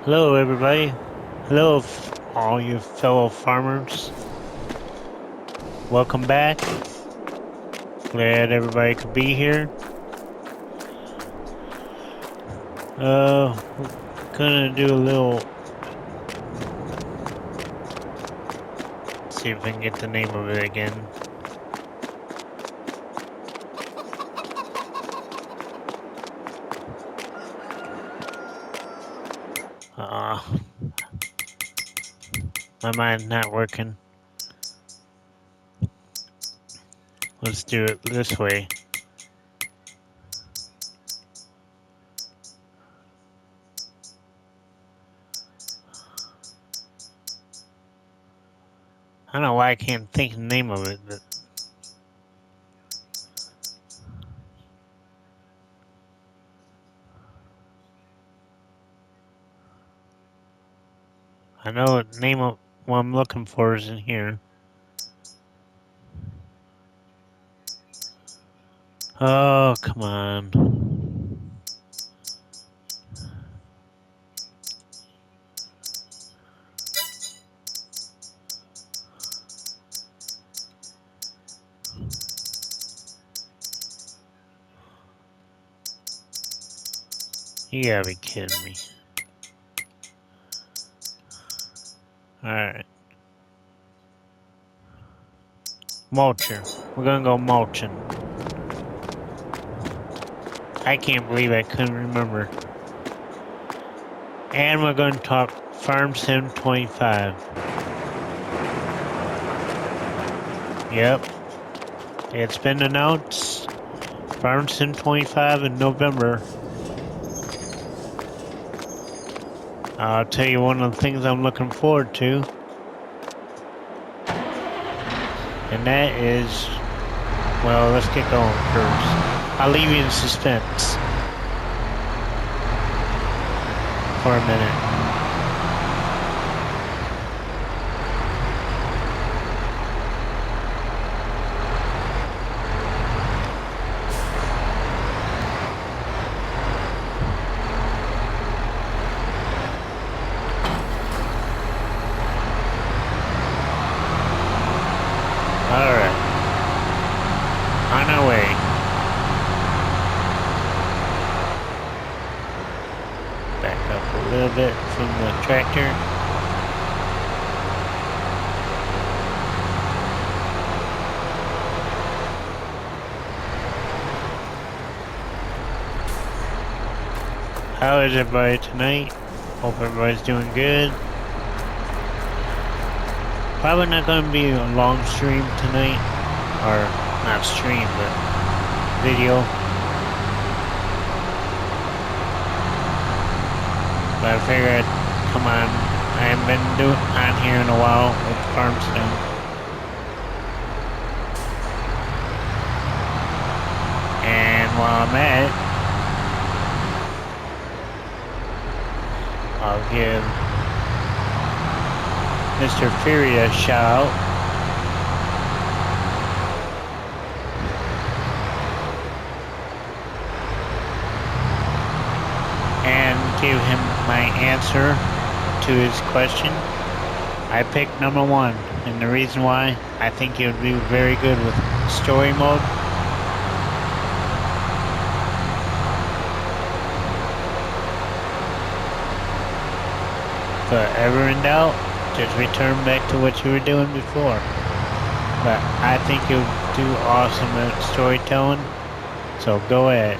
Hello, everybody. Hello, all you fellow farmers. Welcome back. Glad everybody could be here. Gonna do a little. See if I can get the name of it again. My mind's not working. Let's do it this way. I don't know why I can't think of the name of it, but I know the name of what I'm looking for is in here. Oh, come on. You gotta be kidding me. Alright. Mulcher. We're gonna go mulching. I can't believe I couldn't remember. And we're gonna talk Farm Sim 25. Yep. It's been announced. Farm Sim 25 in November. I'll tell you one of the things I'm looking forward to. And that is, well, let's get going first. I'll leave you in suspense for a minute. Alright. On our way. Back up a little bit from the tractor. How is everybody tonight? Hope everybody's doing good. Probably not going to be a long stream tonight, or not stream, but video. But I figured I'd come on. I haven't been on here in a while with Farm Sim. And while I'm at it, I'll give Mr. Fury a shout out. And give him my answer to his question. I picked number 1, and the reason why, I think it would be very good with story mode. But ever in doubt, just return back to what you were doing before. But I think you'll do awesome at storytelling, so go ahead.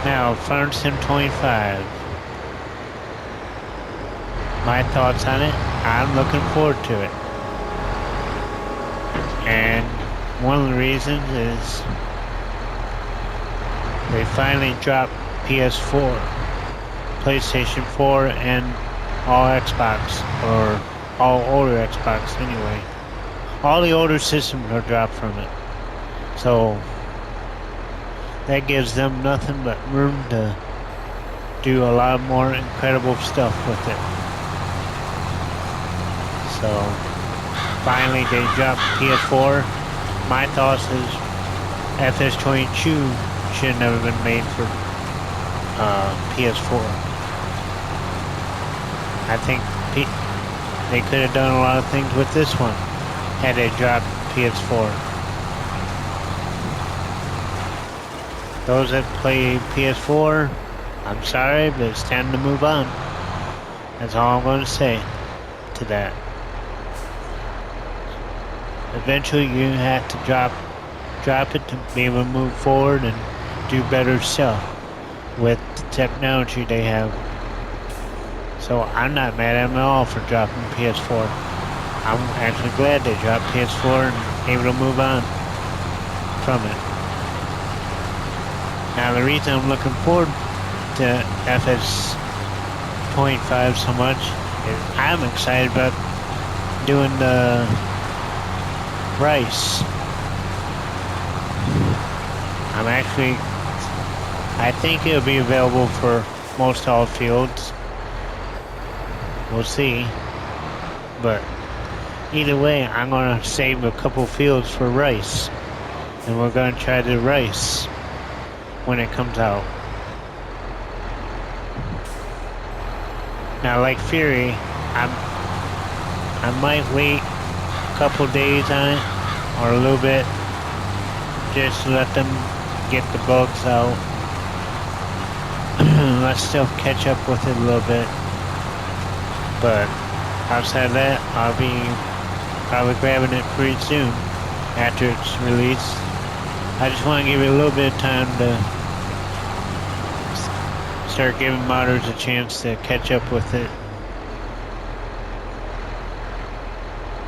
Now, Farm Sim 25. My thoughts on it, I'm looking forward to it. And one of the reasons is they finally dropped PS4, PlayStation 4, and all Xbox, or all older Xbox anyway. All the older systems are dropped from it. So that gives them nothing but room to do a lot more incredible stuff with it. So finally they dropped PS4. my thoughts is FS22 should have never been made for PS4. I think they could have done a lot of things with this one had they dropped PS4. Those that play PS4, I'm sorry, but it's time to move on. That's all I'm going to say to that. Eventually you have to drop it to be able to move forward and do better stuff with the technology they have. So I'm not mad at them at all for dropping PS4. I'm actually glad they dropped PS4 and able to move on from it. Now the reason I'm looking forward to FS.5 so much is I'm excited about doing the rice. I think it'll be available for most all fields. We'll see. But either way, I'm going to save a couple fields for rice. And we're going to try the rice when it comes out. Now, like Fury, I might wait a couple days on it, or a little bit, just to let them get the bugs out. Let stuff catch up with it a little bit. But outside of that, I'll be probably grabbing it pretty soon after it's released. I just want to give it a little bit of time to start giving modders a chance to catch up with it.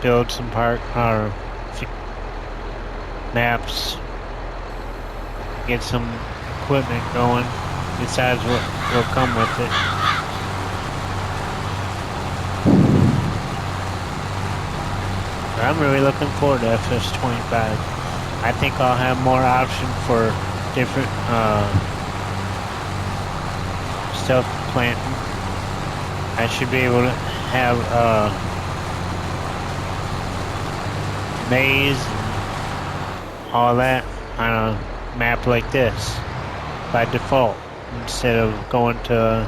Build some maps. Get some equipment going besides what will come with it. But I'm really looking forward to FS.25. I think I'll have more option for different stuff planting. I should be able to have maize and all that on a map like this by default, instead of going to a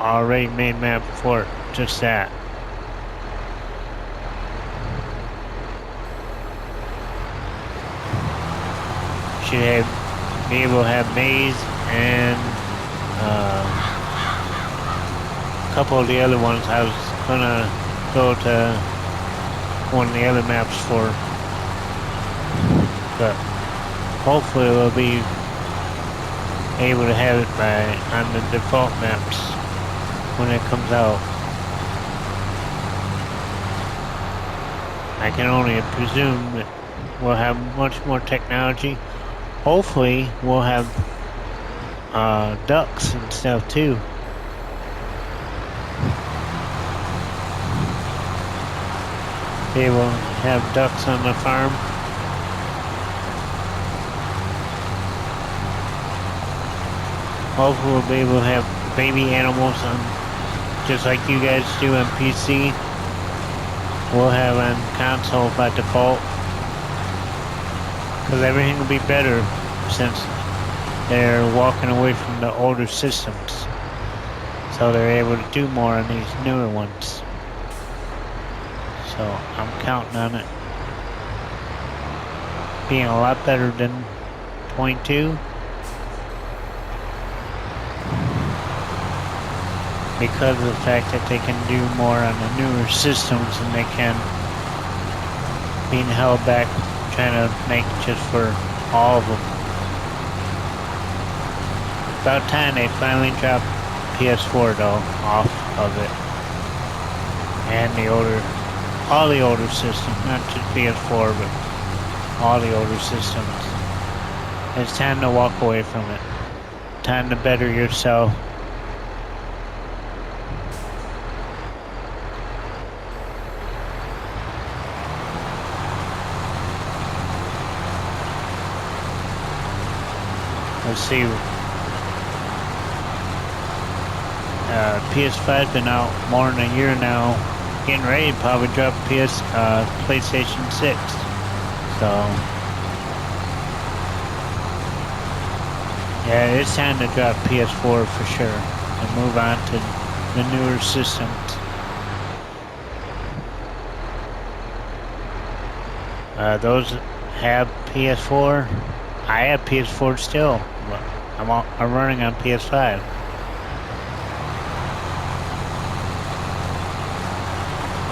already made map for just that. Should be able to have maize and a couple of the other ones I was gonna go to one of the other maps for, but hopefully we'll be able to have it on the default maps when it comes out. I can only presume that we'll have much more technology. Hopefully we'll have ducks and stuff too. Be able to have ducks on the farm. Hopefully we'll be able to have baby animals on, just like you guys do on PC. We'll have on console by default. Because everything will be better since they're walking away from the older systems. So they're able to do more on these newer ones. So I'm counting on it being a lot better than .2. Because of the fact that they can do more on the newer systems and they can being held back trying to make just for all of them. About time they finally dropped PS4 though off of it. And all the older systems, not just PS4 but all the older systems. It's time to walk away from it. Time to better yourself. Let's see. PS5's been out more than a year now. Getting ready to probably drop PlayStation 6. So, yeah, it's time to drop PS4 for sure and move on to the newer systems. Those have PS4. I have PS4 still. But I'm running on PS5.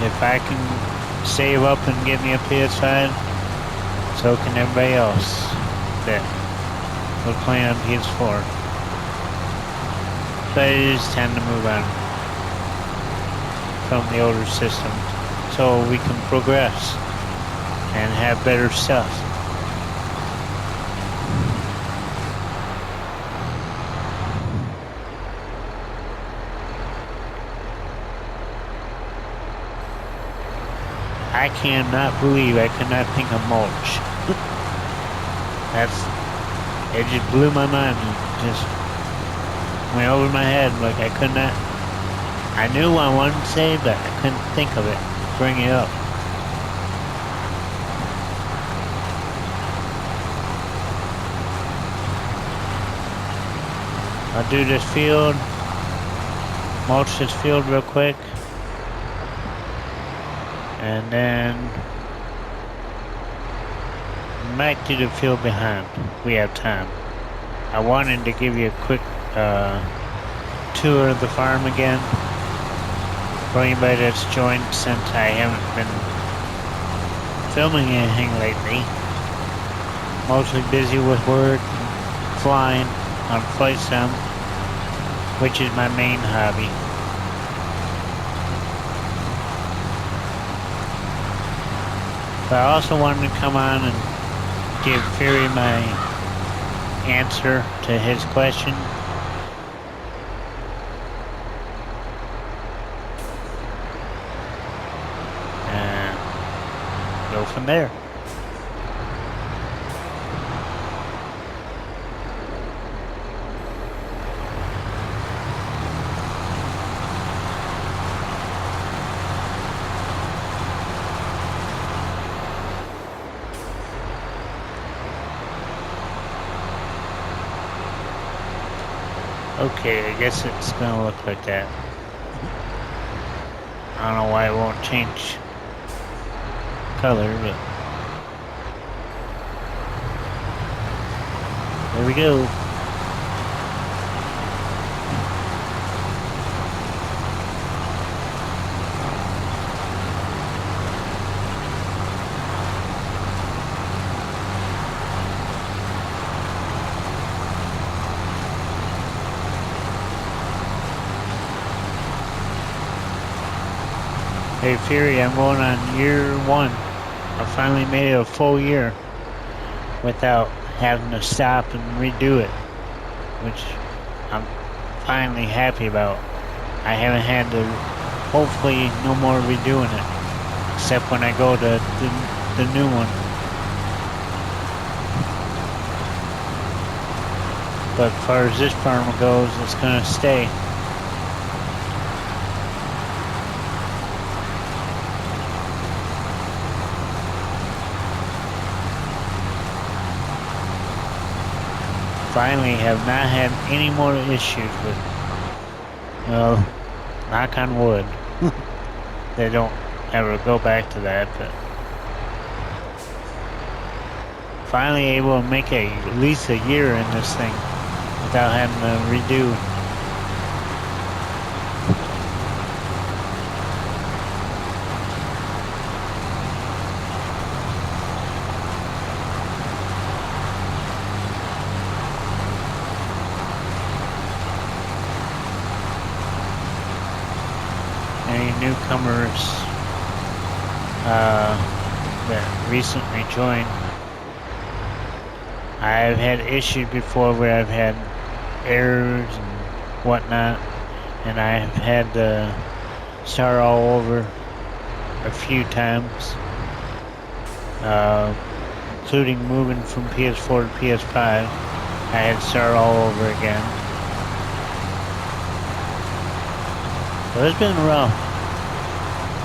If I can save up and get me a PS5, so can everybody else that will play on PS4. But it is time to move on from the older system so we can progress and have better stuff. I cannot believe I could not think of mulch. It just blew my mind. It just went over my head. Like I could not. I knew what I wanted to say, but I couldn't think of it. Bring it up. I'll do this field. Mulch this field real quick. And then might do the field behind. We have time. I wanted to give you a quick tour of the farm again for anybody that's joined since I haven't been filming anything lately. Mostly busy with work and flying on flight sim, which is my main hobby. But I also wanted to come on and give Fury my answer to his question. And go from there. Okay, I guess it's gonna look like that. I don't know why it won't change color, but there we go. Hey Fury, I'm going on year 1. I finally made it a full year without having to stop and redo it, which I'm finally happy about. I haven't had to, hopefully no more redoing it, except when I go to the new one. But as far as this farm goes, it's gonna stay. Finally have not had any more issues with, well, knock on wood. They don't ever go back to that, but finally able to make at least a year in this thing without having to redo. Newcomers that recently joined. I've had issues before where I've had errors and whatnot, and I've had to start all over a few times, including moving from PS4 to PS5. I had to start all over again. So it's been rough.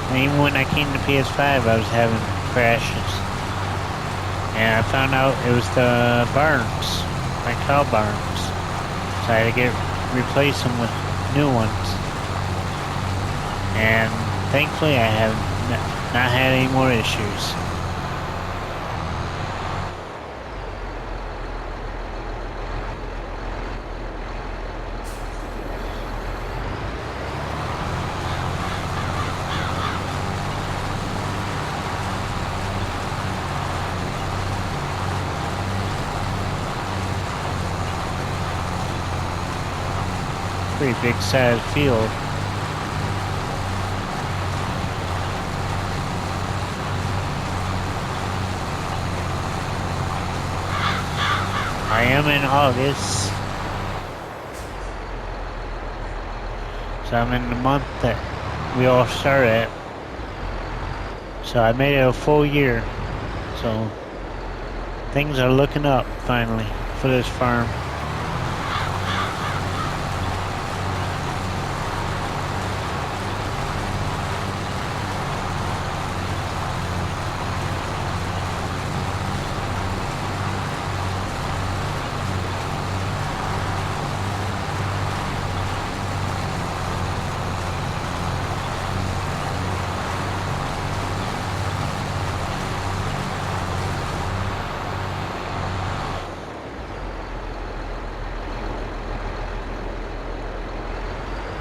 And even when I came to PS5, I was having crashes. and I found out it was the barns, my cow barns. So I had to replace them with new ones. And thankfully I have not had any more issues. Pretty big sized field. I am in August, so I'm in the month that we all start at. So I made it a full year, so things are looking up finally for this farm.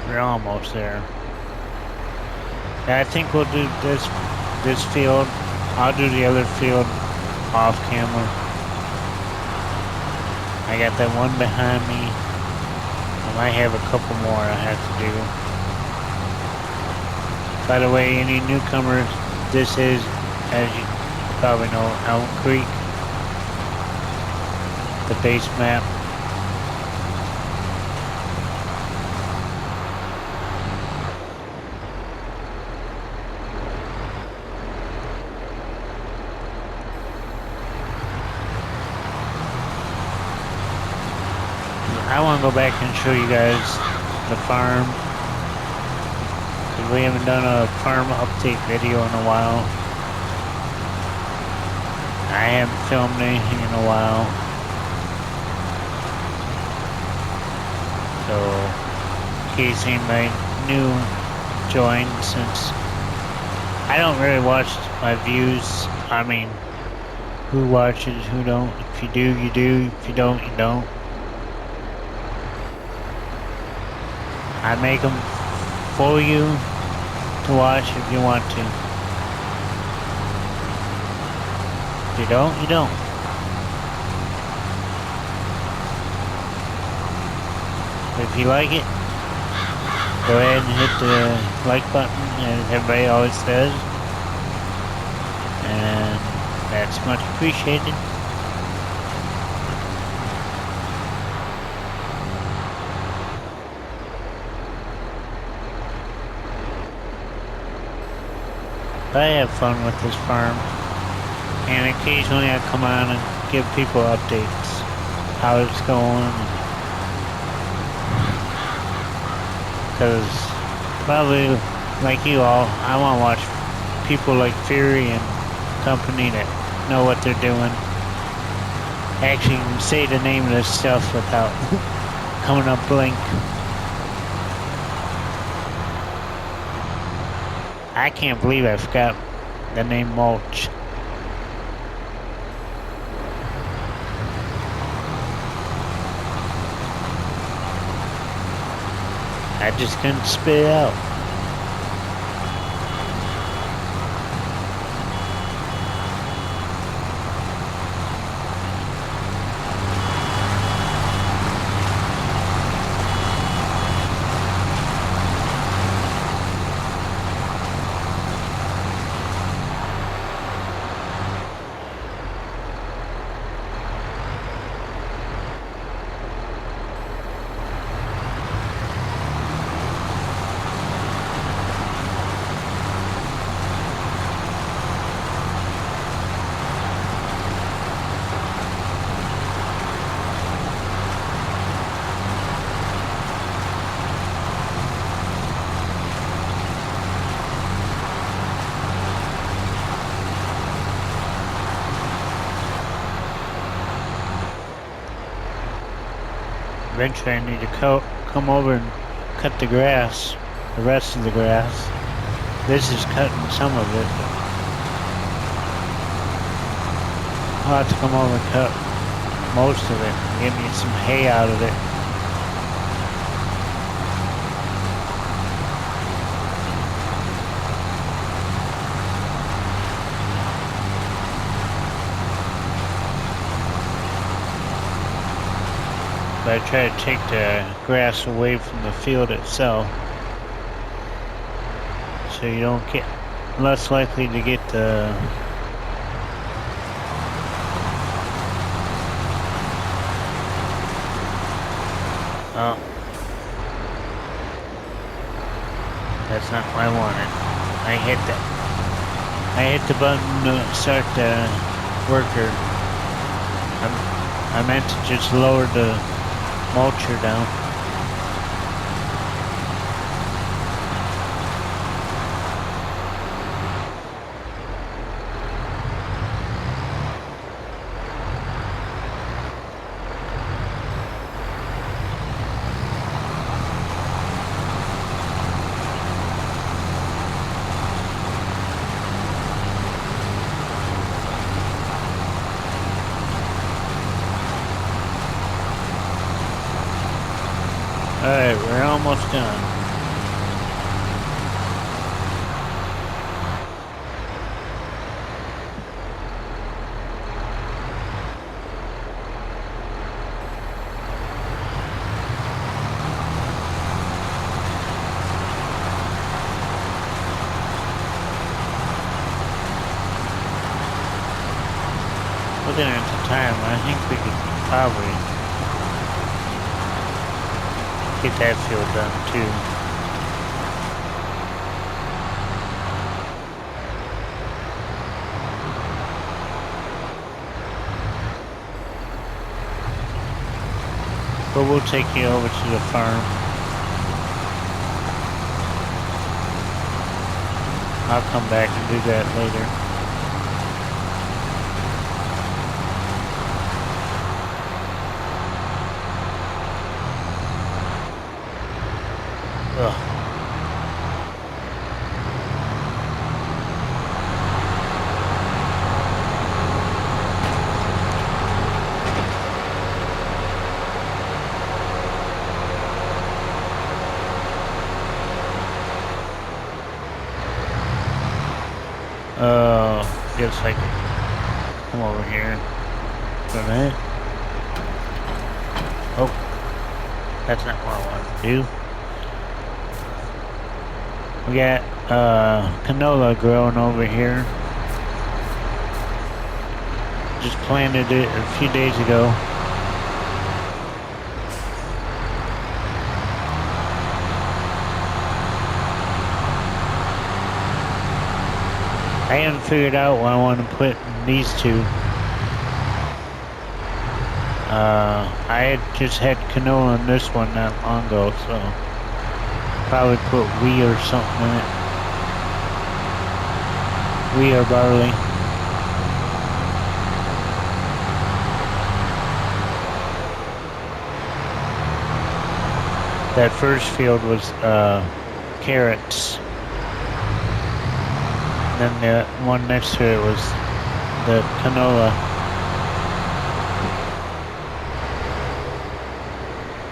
We're almost there. Yeah, I think we'll do this field. I'll do the other field off camera. I got that one behind me. I might have a couple more I have to do. By the way, any newcomers, this is, as you probably know, Elm Creek, the base map. I want to go back and show you guys the farm, because we haven't done a farm update video in a while. I haven't filmed anything in a while, so in case anybody new joined, since I don't really watch my views, I mean, who watches, who don't. If you do, you do. If you don't, you don't. I make them for you to watch if you want to. If you don't, you don't. If you like it, go ahead and hit the like button, as everybody always says. And that's much appreciated. I have fun with this farm, and occasionally I come on and give people updates, how it's going, because probably like you all, I want to watch people like Fury and company that know what they're doing, actually can say the name of this stuff without coming up blank. I can't believe I forgot the name Mulch. I just couldn't spit it out. Eventually I need to come over and cut the grass, the rest of the grass. This is cutting some of it. I'll have to come over and cut most of it and get me some hay out of it. But I try to take the grass away from the field itself, so you don't get less likely to get the oh, that's not what I wanted. I hit the button to start the worker. I meant to just lower the mulcher down. Alright, we're almost done. Looking at the time, I think we could probably get that field done too. But we'll take you over to the farm. I'll come back and do that later. Ugh. Guess I can come over here for a minute. Oh, that's not what I wanted to do. We got canola growing over here. Just planted it a few days ago. I haven't figured out what I want to put in these two. I had just had canola in this one not long ago, so probably put wheat or something in it. Wheat or barley. That first field was carrots. Then the one next to it was the canola.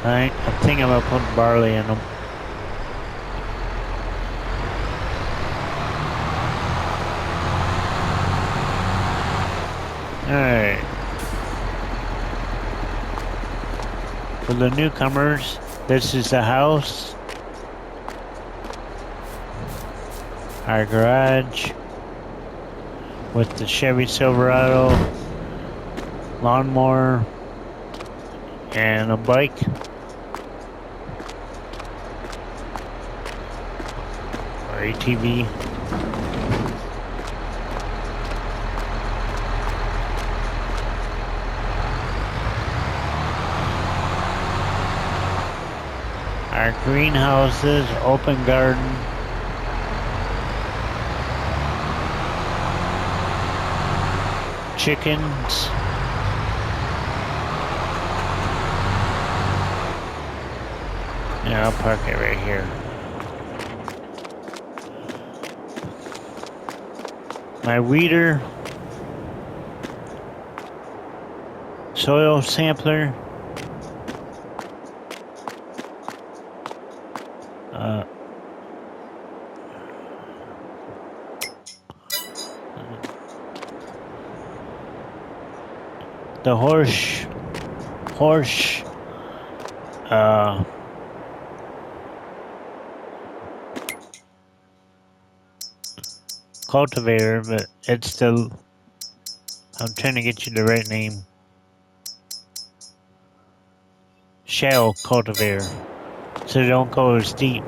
I think I'm gonna put barley in them. Alright. For the newcomers, this is the house. Our garage with the Chevy Silverado, lawnmower, and a bike. Or ATV. Our greenhouses, open garden. Chickens. Yeah, I'll park it right here. My weeder, soil sampler, the horse, uh, cultivator, but it's the, I'm trying to get you the right name. Shell cultivator, so they don't go as deep.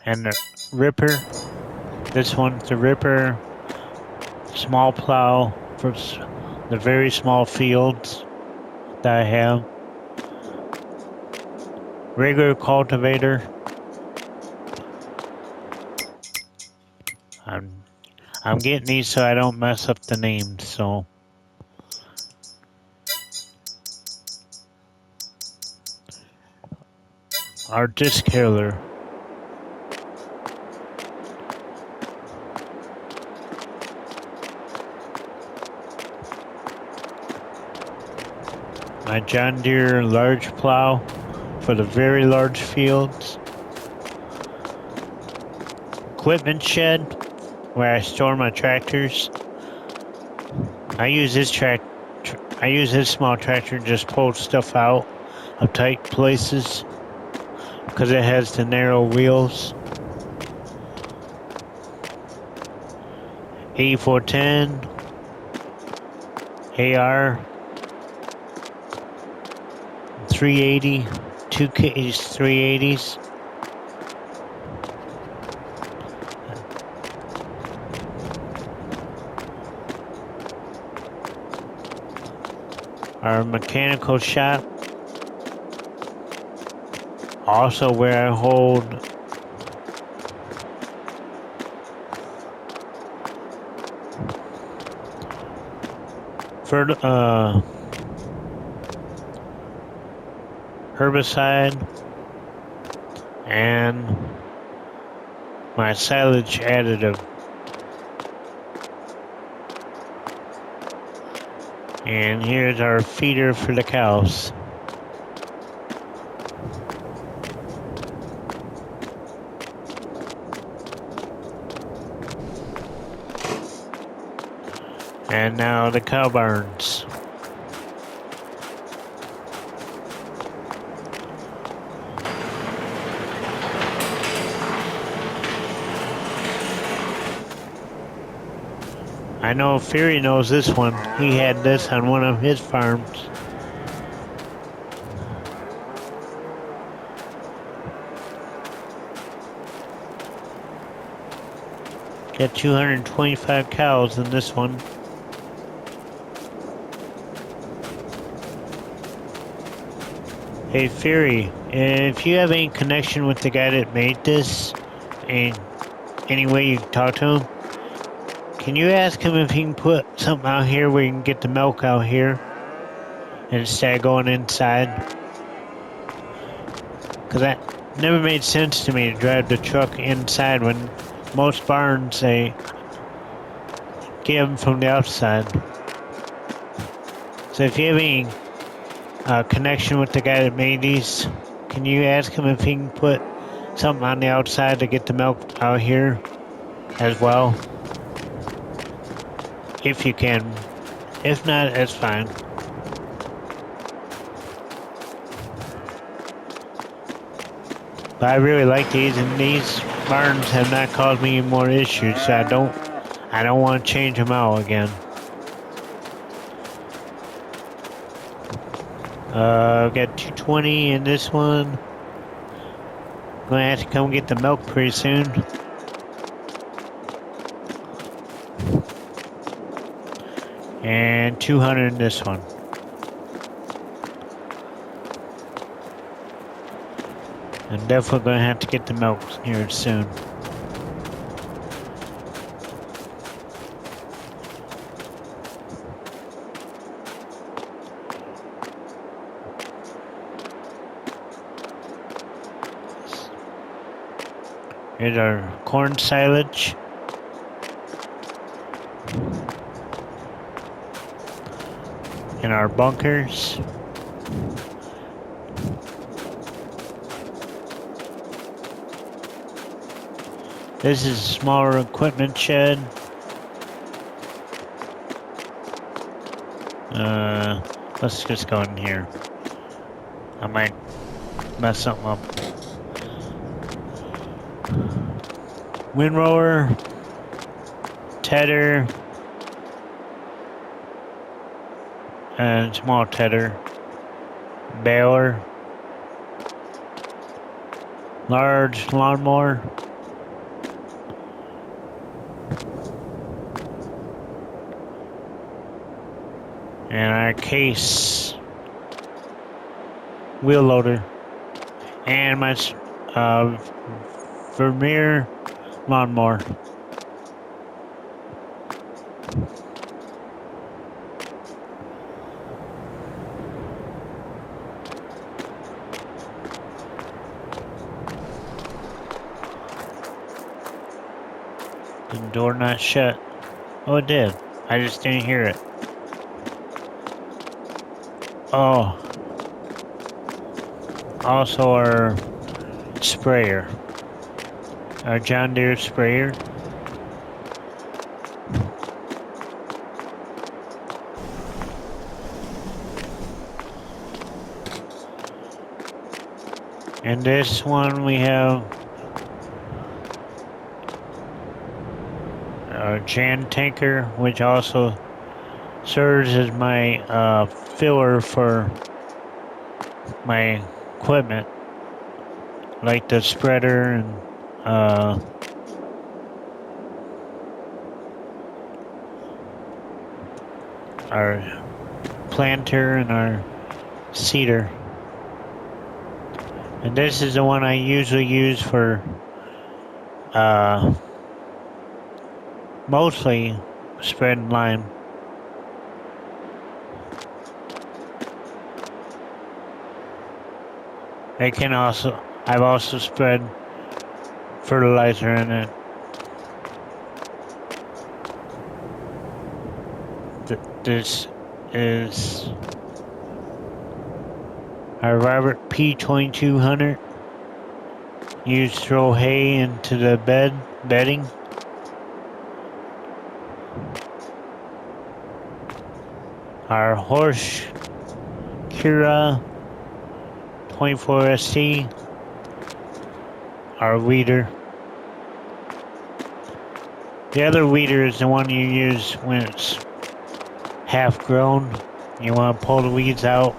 And the ripper, this one's the ripper, small plow for the very small fields that I have. Regular cultivator. I'm getting these so I don't mess up the names, so. Our disc killer. My John Deere large plow for the very large fields. Equipment shed where I store my tractors. I use this small tractor to just pull stuff out of tight places because it has the narrow wheels. 8410 AR 380, 2Ks 380s. Our mechanical shop, also where I hold herbicide and my silage additive. And here's our feeder for the cows. And now the cow barns. I know Fury knows this one. He had this on one of his farms. Got 225 cows in this one. Hey Fury, if you have any connection with the guy that made this, and any way you can talk to him, can you ask him if he can put something out here where you can get the milk out here instead of going inside? Because that never made sense to me to drive the truck inside when most barns, they get them from the outside. So if you have any connection with the guy that made these, can you ask him if he can put something on the outside to get the milk out here as well? If you can. If not, that's fine. But I really like these, and these barns have not caused me any more issues, so I don't want to change them out again. I've got 220 in this one. I'm gonna have to come get the milk pretty soon. And 200 in this one. I'm definitely gonna have to get the milk here soon. Here's our corn silage. In our bunkers. This is a smaller equipment shed. Let's just go in here. I might mess something up. Windrower, tedder, and small tedder, baler, large lawnmower, and our case wheel loader, and my Vermeer lawnmower. The door not shut. Oh, it did. I just didn't hear it. Oh. Also our sprayer. Our John Deere sprayer. And this one we have our Jan tanker, which also serves as my filler for my equipment, like the spreader and our planter and our seeder. And this is the one I usually use for mostly spreading lime. I've also spread fertilizer in it. This is our Robert P2200. Used to throw hay into the bedding. Our horse Kira 24ST. Our weeder. The other weeder is the one you use when it's half grown. You want to pull the weeds out,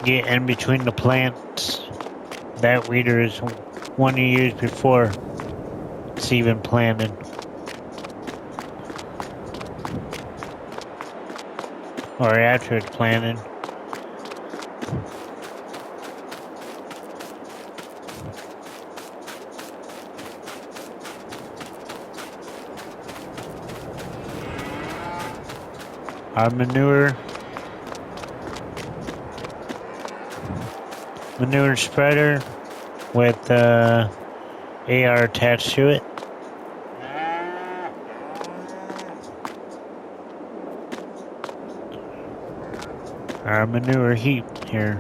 get in between the plants. That weeder is one you use before it's even planted. Or after it's planted. Our manure spreader with AR attached to it. Our manure heap here.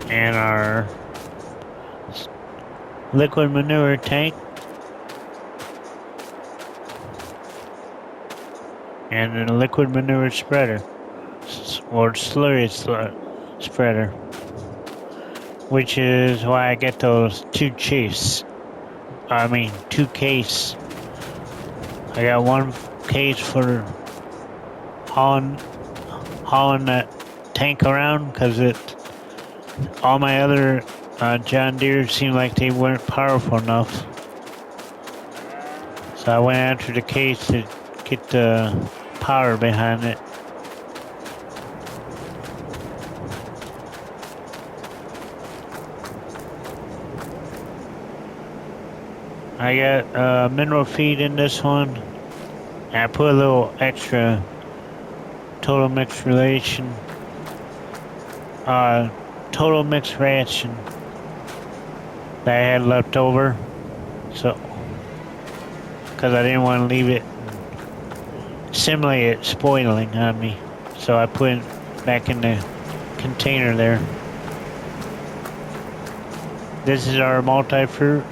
And our liquid manure tank. And a liquid manure spreader, or slurry spreader, which is why I get those two case. I got one case for hauling that tank around because all my other John Deere seemed like they weren't powerful enough. So I went after the case to get the power behind it. I got mineral feed in this one. And I put a little extra total mix ration that I had left over. So, because I didn't want to leave it simulate it spoiling on me. So I put it back in the container there. This is our multi-fruit.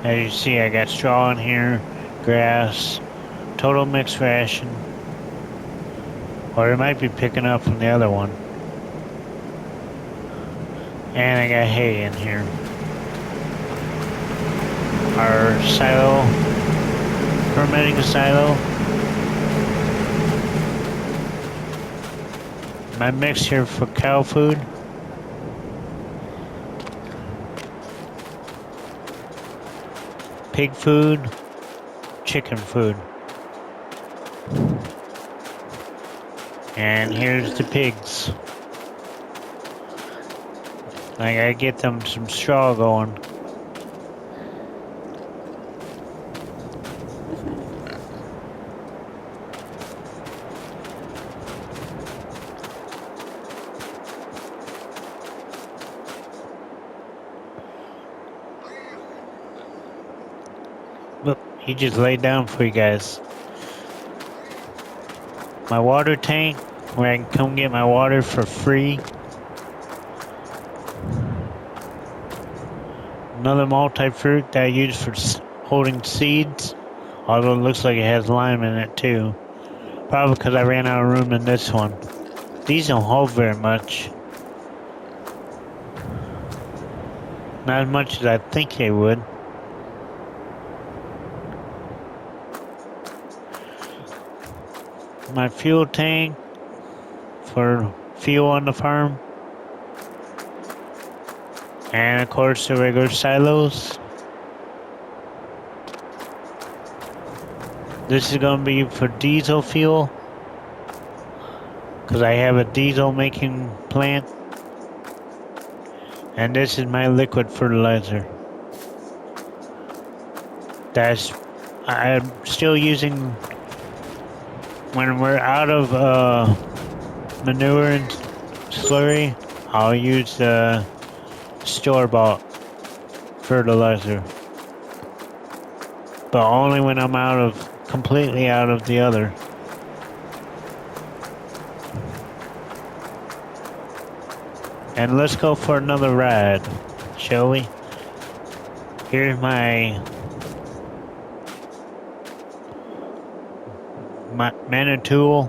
As you see, I got straw in here, grass, total mix ration. Or it might be picking up from the other one. And I got hay in here. Our silo, fermenting silo. My mixture for cow food. Pig food, chicken food. And here's the pigs. I gotta get them some straw going. Look, he just laid down for you guys. My water tank, where I can come get my water for free. Another multi-fruit that I use for holding seeds, although it looks like it has lime in it too. Probably because I ran out of room in this one. These don't hold very much. Not as much as I think they would. My fuel tank for fuel on the farm. And of course the regular silos. This is going to be for diesel fuel. Because I have a diesel making plant. And this is my liquid fertilizer. I'm still using. When we're out of manure and slurry, I'll use the store-bought fertilizer. But only when I'm completely out of the other. And let's go for another ride, shall we? Here's my Manitou,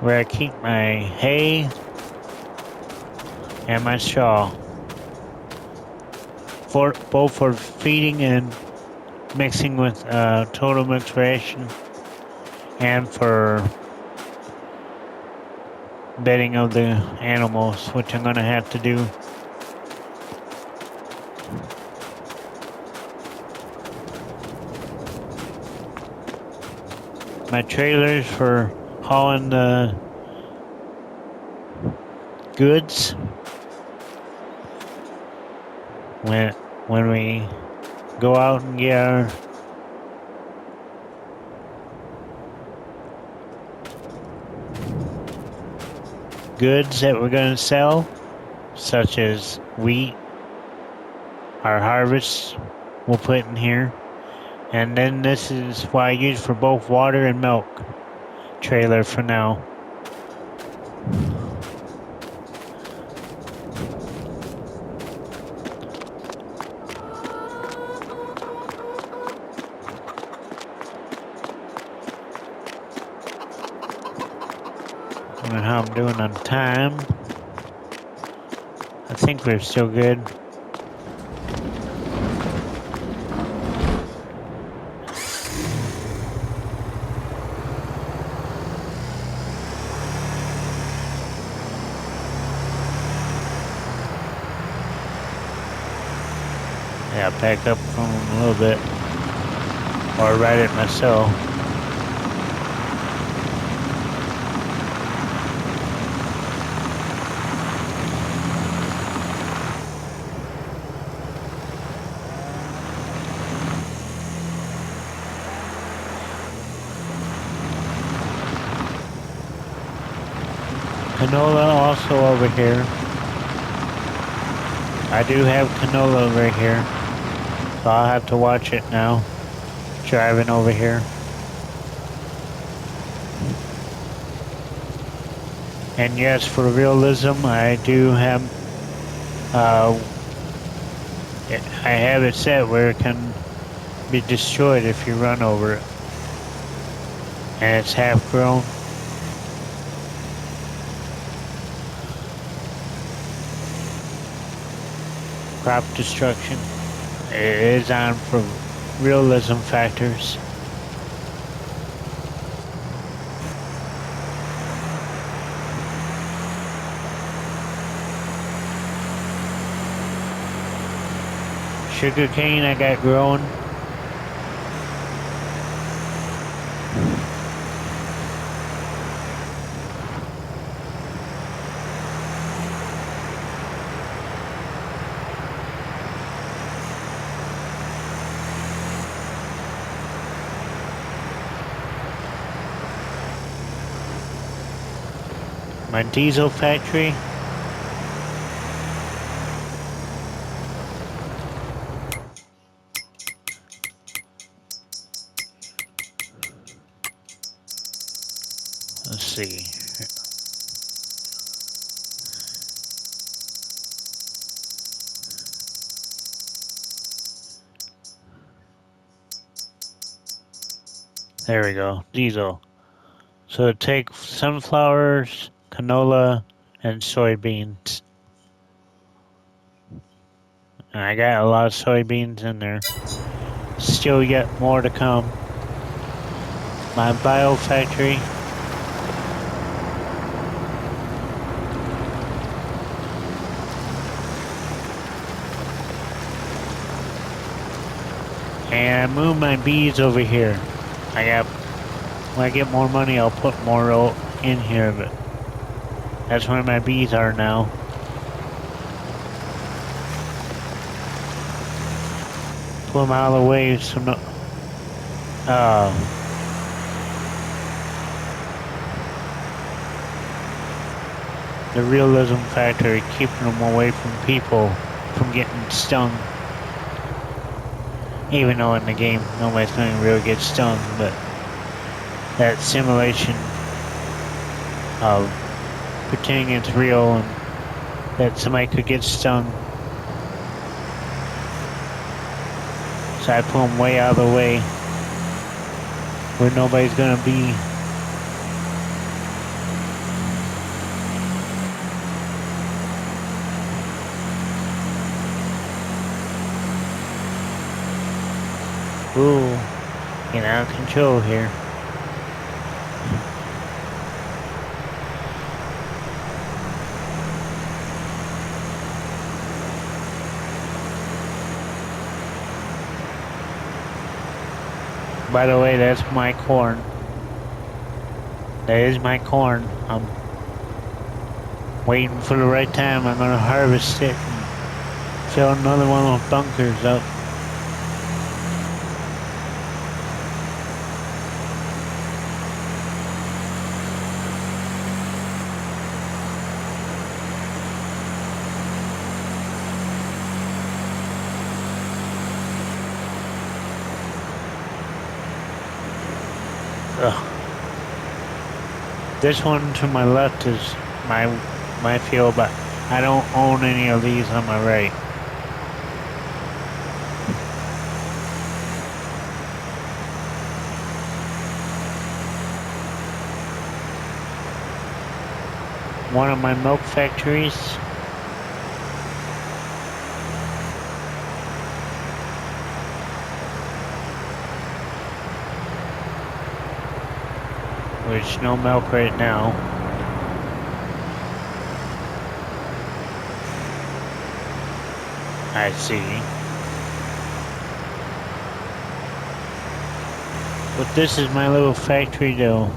where I keep my hay and my straw, both for feeding and mixing with total mix ration, and for bedding of the animals, which I'm gonna have to do. My trailers for hauling the goods when we go out and get our goods that we're going to sell, such as wheat, our harvest we'll put in here. And then this is what I use for both water and milk trailer for now. I don't know how I'm doing on time. I think we're still good. Yeah, back up from him a little bit. Or ride it myself. Canola also over here. I do have canola right here. So I'll have to watch it now. Driving over here. And yes, for realism, I do have, I have it set where it can be destroyed if you run over it. And it's half grown. Crop destruction. It is on for realism factors. Sugar cane I got growing. My diesel factory. Let's see. There we go, diesel. So take sunflowers, canola, and soybeans. And I got a lot of soybeans in there. Still yet more to come. My bio factory. And I moved my bees over here. When I get more money, I'll put more in here, but that's where my bees are now. Pull them out of the way so no, the realism factor, keeping them away from people from getting stung. Even though in the game nobody's going to really get stung, but that simulation of pretending it's real and that somebody could get stung. So I pull them way out of the way where nobody's going to be. Ooh, getting out of control here. By the way, that's my corn. That is my corn. I'm waiting for the right time. I'm gonna harvest it and fill another one of those bunkers up. Ugh. This one to my left is my field, but I don't own any of these on my right. One of my milk factories. Which no milk right now. I see. But this is my little factory though.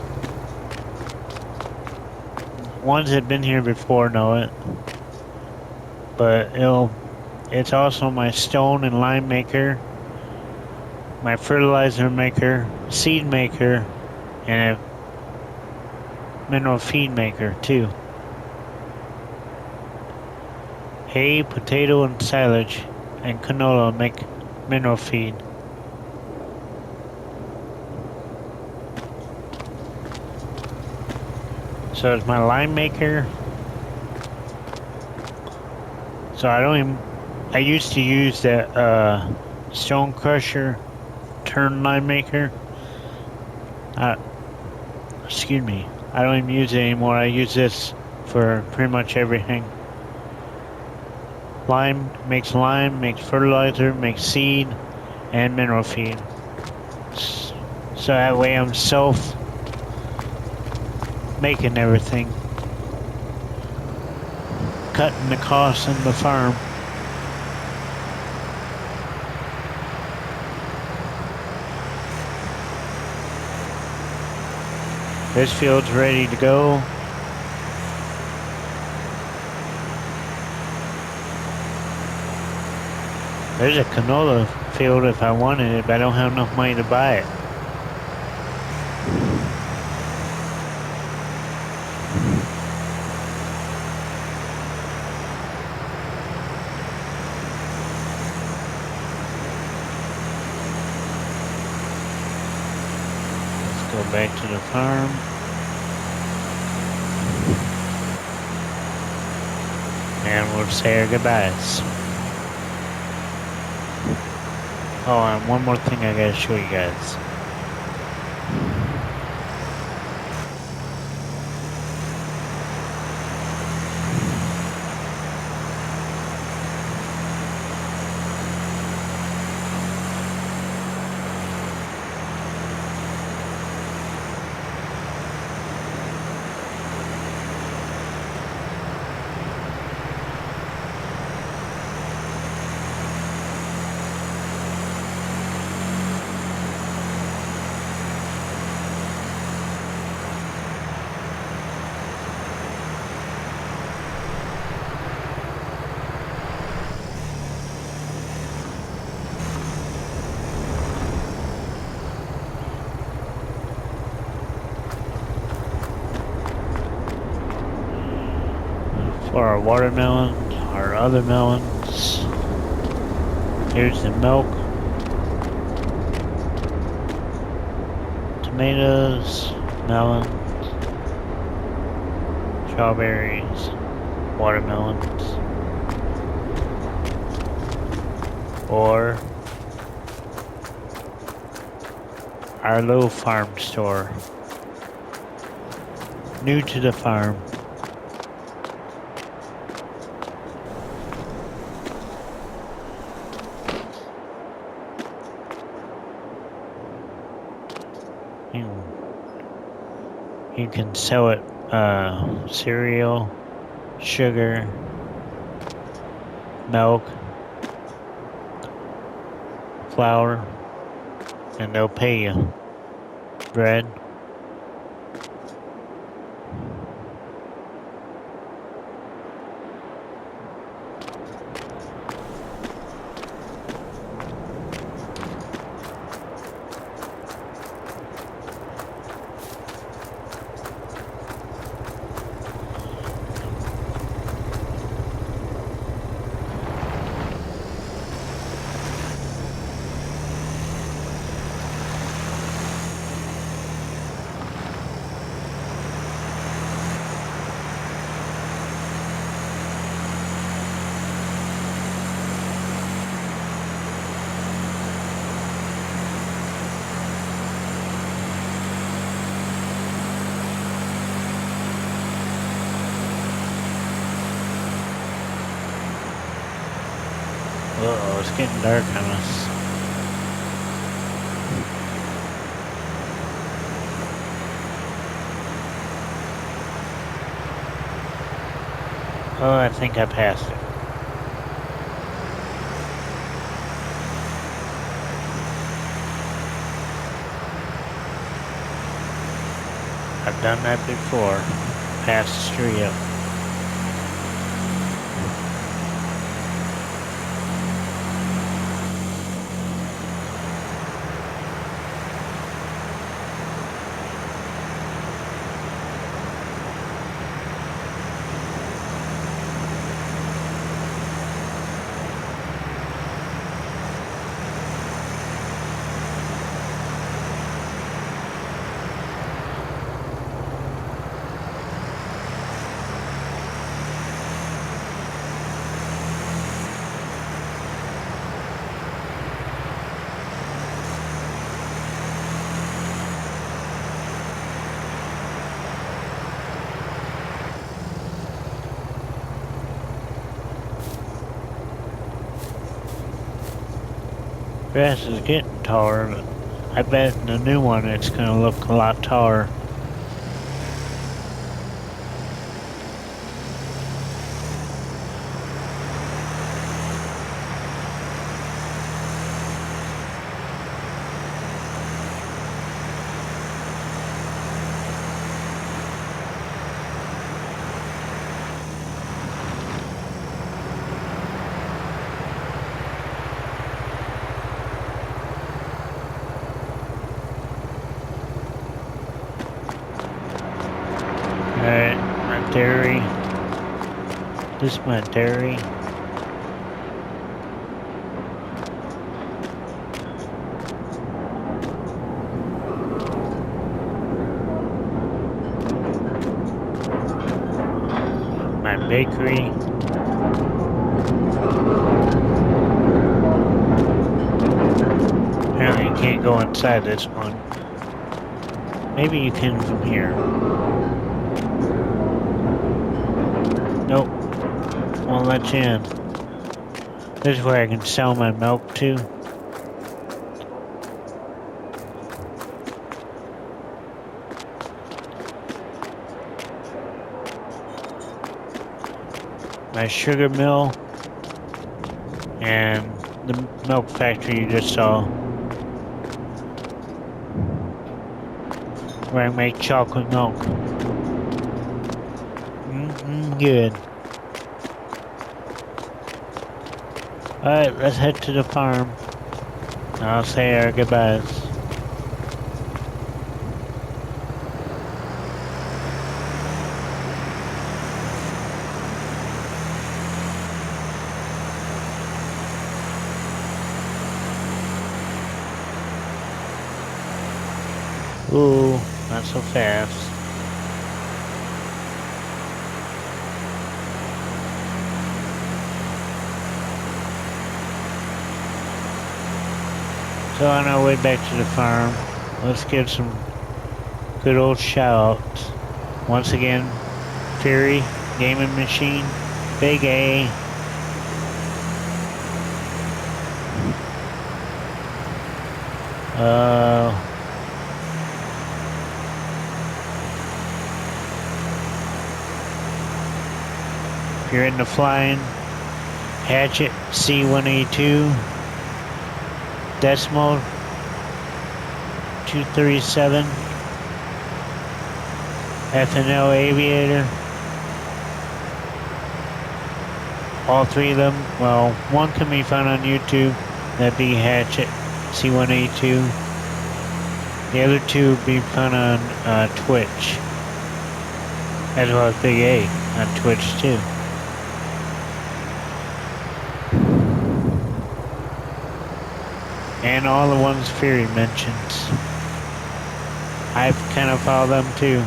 Ones that have been here before know it. But it's also my stone and lime maker, my fertilizer maker, seed maker, and a mineral feed maker too. Hay, potato, and silage, and canola make mineral feed. So it's my lime maker. So I used to use that stone crusher turn lime maker. Excuse me. I don't even use it anymore. I use this for pretty much everything. Lime, makes fertilizer, makes seed, and mineral feed. So that way I'm making everything. Cutting the costs on the farm. This field's ready to go. There's a canola field if I wanted it, but I don't have enough money to buy it. Let's go back to the farm. And we'll say our goodbyes. Oh, and one more thing I gotta show you guys. For our watermelon, our other melons. Here's the milk. Tomatoes, melons, strawberries, watermelons. Or our little farm store. New to the farm. You can sell it cereal, sugar, milk, flour, and they'll pay you. Bread. Uh-oh, it's getting dark on us. Oh, I think I passed it. I've done that before. Pass the street up. Grass is getting taller, but I bet in the new one it's gonna look a lot taller. Alright, my dairy. This is my dairy. My bakery. Apparently you can't go inside this one. Maybe you can from here. Nope. Won't let you in. This is where I can sell my milk too. My sugar mill and the milk factory you just saw, where I make chocolate milk. Good. Alright, let's head to the farm. I'll say our goodbyes. Ooh, not so fast. So on our way back to the farm, let's give some good old shout-outs. Once again, Fury Gaming Machine, Big A, if you're into flying, Hatchet C182, Decimal 237, FNL Aviator. All three of them, well, one can be found on YouTube, that'd be Hatchet C182. The other two be found on Twitch, as well as Big A on Twitch too. And all the ones Fury mentions. I've kind of followed them too.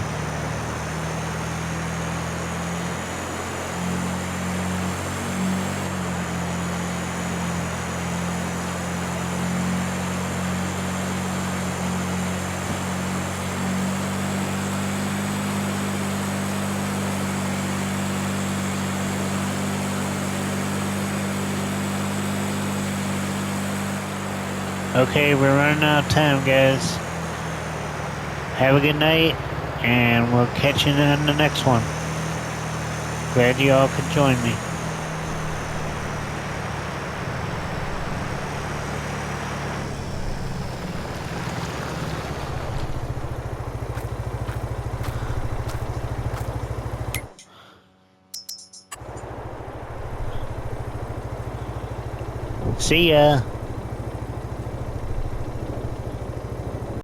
Okay, we're running out of time, guys. Have a good night, and we'll catch you on the next one. Glad you all could join me. See ya.